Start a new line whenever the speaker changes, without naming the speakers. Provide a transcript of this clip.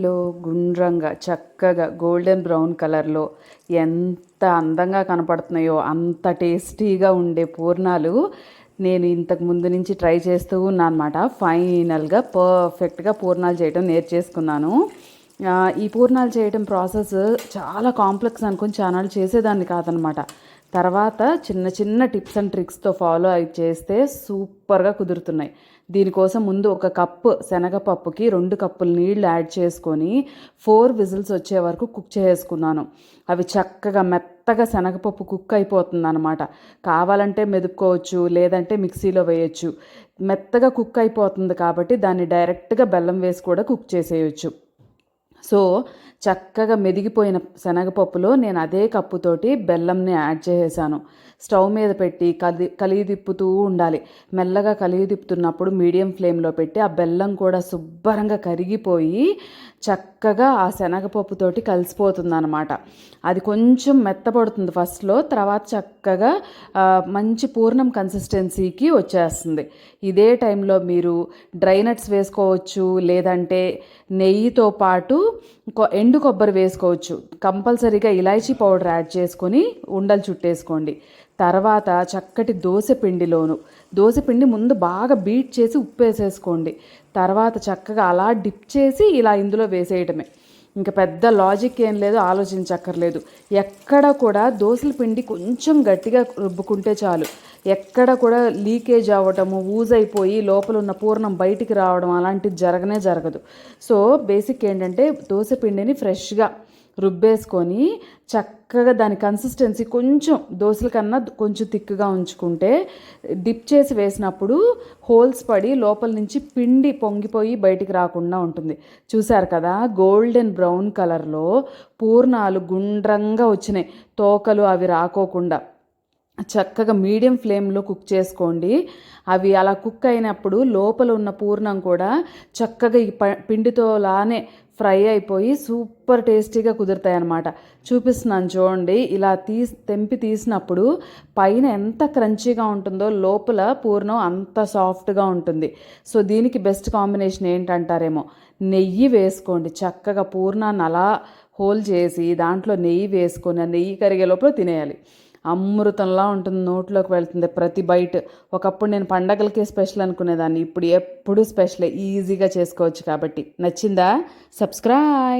లో గుండ్రంగా చక్కగా గోల్డెన్ బ్రౌన్ కలర్లో ఎంత అందంగా కనపడుతున్నాయో అంత టేస్టీగా ఉండే పూర్ణాలు నేను ఇంతకు ముందు నుంచి ట్రై చేస్తూ ఉన్నాను అనమాట. ఫైనల్గా పర్ఫెక్ట్గా పూర్ణాలు చేయడం నేర్చేసుకున్నాను. ఈ పూర్ణాలు చేయడం ప్రాసెస్ చాలా కాంప్లెక్స్ అనుకుని చాలా చేసేదాన్ని కాదనమాట. తర్వాత చిన్న చిన్న టిప్స్ అండ్ ట్రిక్స్తో ఫాలో అయి చేస్తే సూపర్గా కుదురుతున్నాయి. దీనికోసం ముందు ఒక కప్పు శనగపప్పుకి 2 కప్పులు నీళ్లు యాడ్ చేసుకొని 4 విజిల్స్ వచ్చే వరకు కుక్ చేసుకున్నాను. అవి చక్కగా మెత్తగా శనగపప్పు కుక్ అయిపోతుంది అనమాట. కావాలంటే మెదుపుకోవచ్చు, లేదంటే మిక్సీలో వేయచ్చు. మెత్తగా కుక్ అయిపోతుంది కాబట్టి దాన్ని డైరెక్ట్గా బెల్లం వేసి కూడా కుక్ చేసేయచ్చు. సో చక్కగా మెదిగిపోయిన శనగపప్పులో నేను అదే కప్పుతోటి బెల్లంని యాడ్ చేసేసాను. స్టవ్ మీద పెట్టి కలిగి తిప్పుతూ ఉండాలి. మెల్లగా కలిగి తిప్పుతున్నప్పుడు మీడియం ఫ్లేమ్లో పెట్టి ఆ బెల్లం కూడా శుభ్రంగా కరిగిపోయి చక్కగా ఆ శనగపప్పుతోటి కలిసిపోతుంది అనమాట. అది కొంచెం మెత్తపడుతుంది ఫస్ట్లో, తర్వాత చక్కగా మంచి పూర్ణం కన్సిస్టెన్సీకి వచ్చేస్తుంది. ఇదే టైంలో మీరు డ్రై నట్స్ వేసుకోవచ్చు, లేదంటే నెయ్యితో పాటు ఎండు కొబ్బరి వేసుకోవచ్చు. కంపల్సరీగా ఇలాచీ పౌడర్ యాడ్ చేసుకొని ఉండలు చుట్టేసుకోండి. తర్వాత చక్కటి దోసపిండి ముందు బాగా బీట్ చేసి ఉప్పు వేసేసుకోండి. తర్వాత చక్కగా అలా డిప్ చేసి ఇలా ఇందులో వేసేయటమే. ఇంకా పెద్ద లాజిక్ ఏం లేదు, ఆలోచించక్కర్లేదు. ఎక్కడ కూడా దోసల పిండి కొంచెం గట్టిగా రుబ్బుకుంటే చాలు. ఎక్కడ కూడా లీకేజ్ అవ్వటము, ఊజ్ అయిపోయి లోపల ఉన్న పూర్ణం బయటికి రావడం అలాంటిది జరగదు. సో బేసిక్ ఏంటంటే దోస పిండిని ఫ్రెష్గా రుబ్బేసుకొని చక్కగా దాని కన్సిస్టెన్సీ కొంచెం దోశల కన్నా కొంచెం థిక్గా ఉంచుకుంటే డిప్ చేసి వేసినప్పుడు హోల్స్ పడి లోపల నుంచి పిండి పొంగిపోయి బయటికి రాకుండా ఉంటుంది. చూసారు కదా, గోల్డెన్ బ్రౌన్ కలర్లో పూర్ణాలు గుండ్రంగా వచ్చినాయి, తోకలు అవి రాకోకుండా. చక్కగా మీడియం ఫ్లేమ్లో కుక్ చేసుకోండి. అవి అలా కుక్ అయినప్పుడు లోపల ఉన్న పూర్ణం కూడా చక్కగా ఈ పిండితోలానే ఫ్రై అయిపోయి సూపర్ టేస్టీగా కుదురుతాయి అన్నమాట. చూపిస్తున్నాను చూడండి. ఇలా తెంపి తీసినప్పుడు పైన ఎంత క్రంచీగా ఉంటుందో లోపల పూర్ణం అంత సాఫ్ట్గా ఉంటుంది. సో దీనికి బెస్ట్ కాంబినేషన్ ఏంటంటారేమో, నెయ్యి వేసుకోండి. చక్కగా పూర్ణాన్ని అలా హోల్ చేసి దాంట్లో నెయ్యి వేసుకొని ఆ నెయ్యి కరిగే లోపల తినేయాలి. అమృతంలా ఉంటుంది, నోట్లోకి వెళ్తుంది ప్రతి బైట్. ఒకప్పుడు నేను పండగలకే స్పెషల్ అనుకునేదాన్ని, ఇప్పుడు ఎప్పుడు స్పెషలే, ఈజీగా చేసుకోవచ్చు కాబట్టి. నచ్చిందా? సబ్స్క్రైబ్.